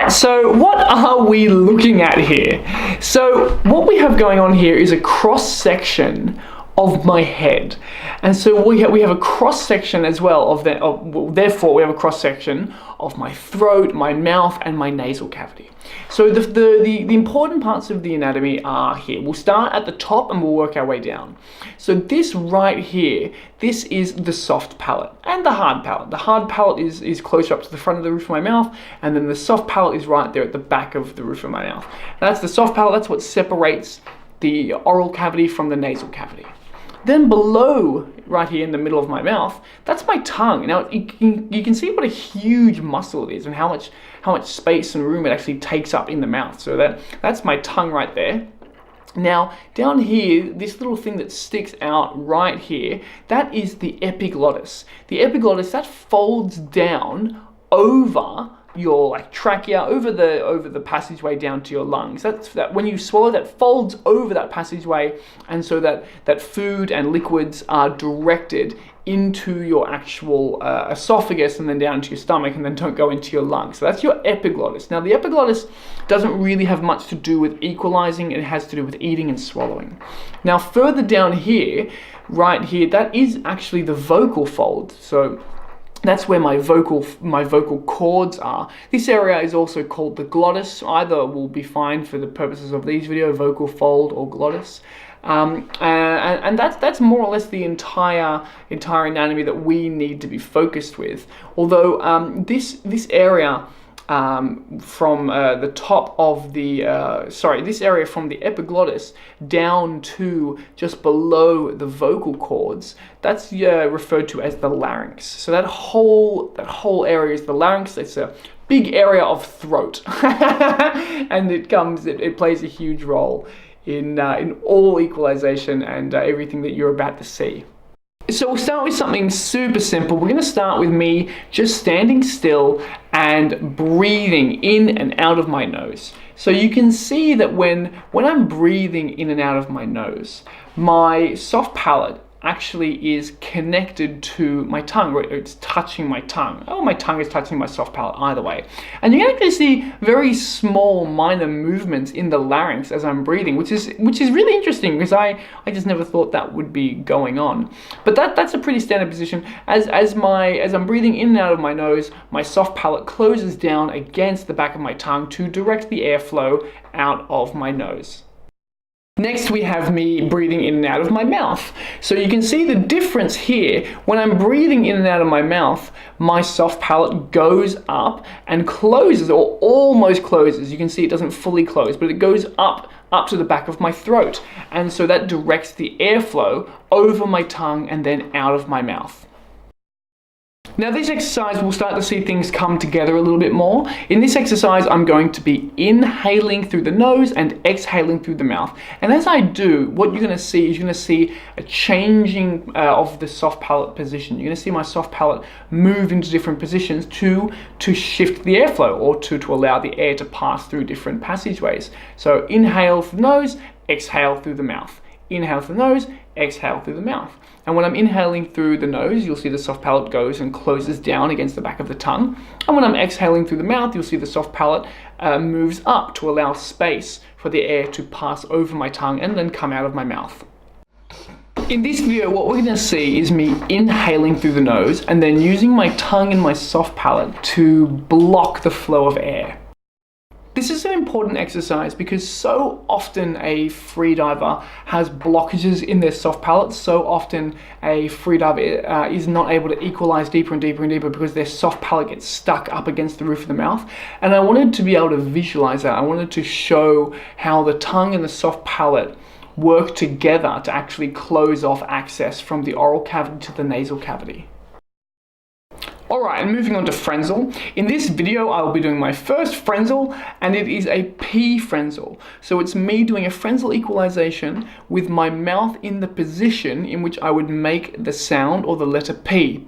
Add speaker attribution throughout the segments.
Speaker 1: Alright, so what are we looking at here? So what we have going on here is a cross-section of my head. And so we have a cross-section as well therefore we have a cross-section of my throat, my mouth, and my nasal cavity. So the important parts of the anatomy are here. We'll start at the top and we'll work our way down. So this right here, this is the soft palate and the hard palate. The hard palate is closer up to the front of the roof of my mouth, and then the soft palate is right there at the back of the roof of my mouth. That's the soft palate. That's what separates the oral cavity from the nasal cavity. Then below, right here in the middle of my mouth, that's my tongue. Now you can see what a huge muscle it is and how much space and room it actually takes up in the mouth. So that's my tongue right there. Now down here, this little thing that sticks out right here, that is the epiglottis. The epiglottis, that folds down over your trachea, over the passageway down to your lungs. That when you swallow, that folds over that passageway, and so that food and liquids are directed into your actual esophagus and then down to your stomach and then don't go into your lungs. So that's your epiglottis. Now the epiglottis doesn't really have much to do with equalizing. It has to do with eating and swallowing. Now further down here, right here, that is actually the vocal fold. So that's where my vocal cords are. This area is also called the glottis. Either will be fine for the purposes of these videos, vocal fold or glottis. And that's more or less the entire anatomy that we need to be focused with. Although this area from the top of this area from the epiglottis down to just below the vocal cords, that's referred to as the larynx. So that whole area is the larynx. It's a big area of throat, and it plays a huge role in all equalization and everything that you're about to see. So we'll start with something super simple. We're going to start with me just standing still and breathing in and out of my nose. So you can see that when I'm breathing in and out of my nose, my soft palate actually is connected to my tongue, or it's touching my tongue. Oh, my tongue is touching my soft palate, either way. And you can actually see very small minor movements in the larynx as I'm breathing, which is really interesting because I just never thought that would be going on. But that's a pretty standard position. As I'm breathing in and out of my nose, my soft palate closes down against the back of my tongue to direct the airflow out of my nose. Next, we have me breathing in and out of my mouth. So you can see the difference here. When I'm breathing in and out of my mouth, my soft palate goes up and closes, or almost closes. You can see it doesn't fully close, but it goes up to the back of my throat. And so that directs the airflow over my tongue and then out of my mouth. Now this exercise, we'll start to see things come together a little bit more. In this exercise, I'm going to be inhaling through the nose and exhaling through the mouth. And as I do, what you're going to see is a changing of the soft palate position. You're going to see my soft palate move into different positions to shift the airflow, or to allow the air to pass through different passageways. So inhale through the nose, exhale through the mouth. Inhale through the nose, exhale through the mouth. And when I'm inhaling through the nose, you'll see the soft palate goes and closes down against the back of the tongue. And when I'm exhaling through the mouth, you'll see the soft palate moves up to allow space for the air to pass over my tongue and then come out of my mouth. In this video, what we're going to see is me inhaling through the nose and then using my tongue and my soft palate to block the flow of air. This is an important exercise because so often a freediver has blockages in their soft palate. So often a freediver is not able to equalize deeper and deeper and deeper because their soft palate gets stuck up against the roof of the mouth. And I wanted to be able to visualize that. I wanted to show how the tongue and the soft palate work together to actually close off access from the oral cavity to the nasal cavity. Alright, and moving on to Frenzel. In this video, I will be doing my first Frenzel, and it is a P Frenzel. So it's me doing a Frenzel equalization with my mouth in the position in which I would make the sound or the letter P.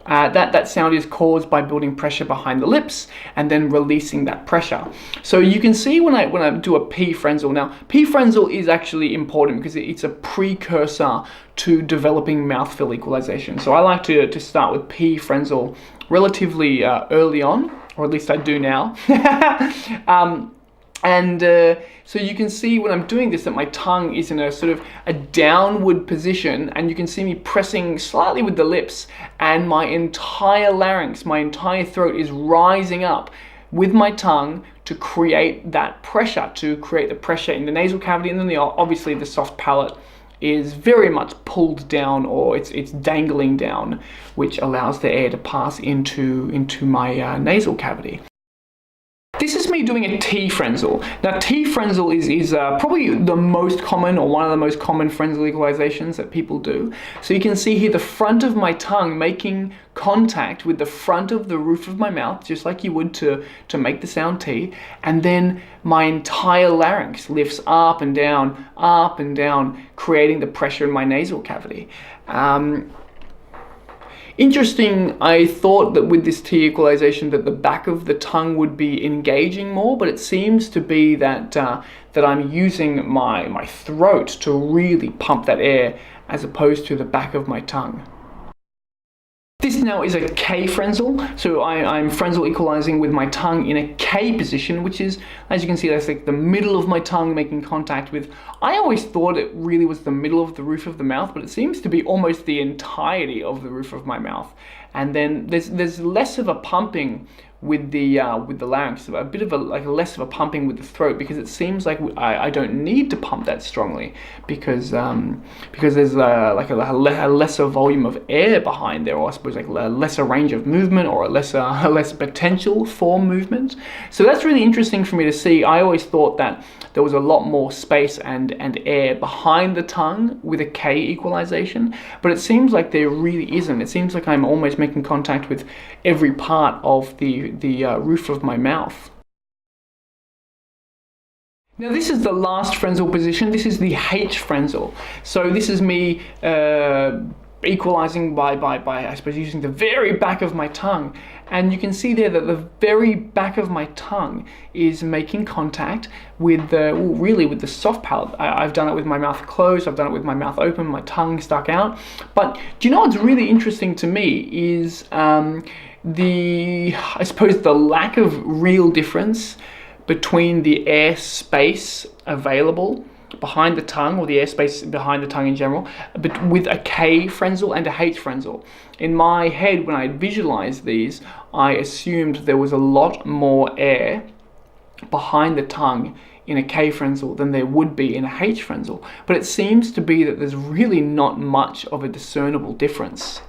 Speaker 1: That sound is caused by building pressure behind the lips and then releasing that pressure. So you can see when I do a P Frenzel. Now, P Frenzel is actually important because it's a precursor to developing mouthfeel equalization. So I like to start with P Frenzel relatively early on. or at least I do now. So you can see when I'm doing this that my tongue is in a sort of a downward position, and you can see me pressing slightly with the lips, and my entire larynx, my entire throat is rising up with my tongue to create that pressure, to create the pressure in the nasal cavity, and then obviously the soft palate is very much pulled down, or it's dangling down, which allows the air to pass into my nasal cavity. This is me doing a T Frenzel. Now, T Frenzel is probably the most common, or one of the most common Frenzel equalizations that people do. So you can see here the front of my tongue making contact with the front of the roof of my mouth, just like you would to make the sound T, and then my entire larynx lifts up and down, creating the pressure in my nasal cavity. Interesting, I thought that with this T equalization that the back of the tongue would be engaging more, but it seems to be that that I'm using my throat to really pump that air as opposed to the back of my tongue. This now is a K Frenzel, so I'm Frenzel equalizing with my tongue in a K position, which is, as you can see, that's like the middle of my tongue making contact with, I always thought it really was the middle of the roof of the mouth, but it seems to be almost the entirety of the roof of my mouth. And then there's less of a pumping with the larynx, a bit of less of a pumping with the throat, because it seems like I don't need to pump that strongly, because there's a lesser volume of air behind there, or I suppose like a lesser range of movement, or a less potential for movement. So that's really interesting for me to see. I always thought that there was a lot more space and air behind the tongue with a K equalization, but it seems like there really isn't. It seems like I'm almost making contact with every part of the roof of my mouth. Now this is the last Frenzel position. This is the H Frenzel. So this is me equalizing by I suppose using the very back of my tongue, and you can see there that the very back of my tongue is making contact with with the soft palate. I've done it with my mouth closed, I've done it with my mouth open, my tongue stuck out. But do you know what's really interesting to me is I suppose the lack of real difference between the air space available behind the tongue, or the airspace behind the tongue in general, but with a K Frenzel and a H Frenzel. In my head, when I visualized these, I assumed there was a lot more air behind the tongue in a K Frenzel than there would be in a H Frenzel. But it seems to be that there's really not much of a discernible difference.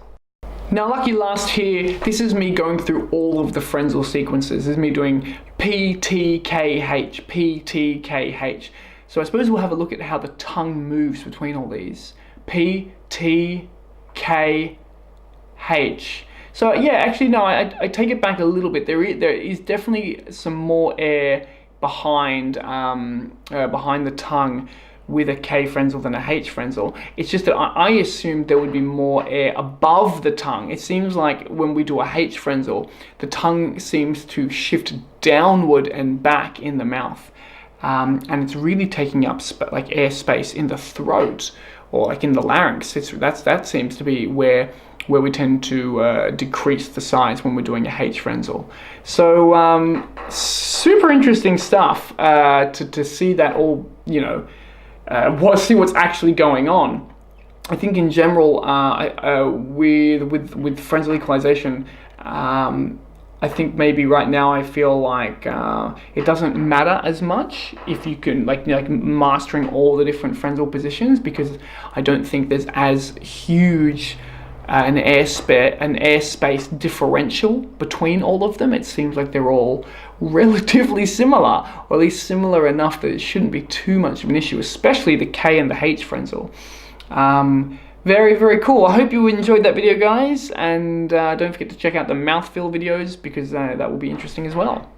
Speaker 1: Now, lucky last here, this is me going through all of the Frenzel sequences. This is me doing P, T, K, H, P, T, K, H. So I suppose we'll have a look at how the tongue moves between all these. P, T, K, H. So yeah, actually no, I take it back a little bit. There is definitely some more air behind the tongue with a K Frenzel than a H Frenzel. It's just that I assumed there would be more air above the tongue. It seems like when we do a H Frenzel, the tongue seems to shift downward and back in the mouth. And it's really taking up like air space in the throat, or like in the larynx. That seems to be where we tend to decrease the size when we're doing a H Frenzel. So super interesting stuff to see that all, see what's actually going on. I think in general, with Frenzel equalization, I think maybe right now I feel like it doesn't matter as much if you can like mastering all the different Frenzel positions, because I don't think there's as huge an airspace differential between all of them. It seems like they're all relatively similar, or at least similar enough that it shouldn't be too much of an issue, especially the K and the H Frenzel. Very, very cool. I hope you enjoyed that video, guys, and don't forget to check out the mouthfeel videos, because that will be interesting as well.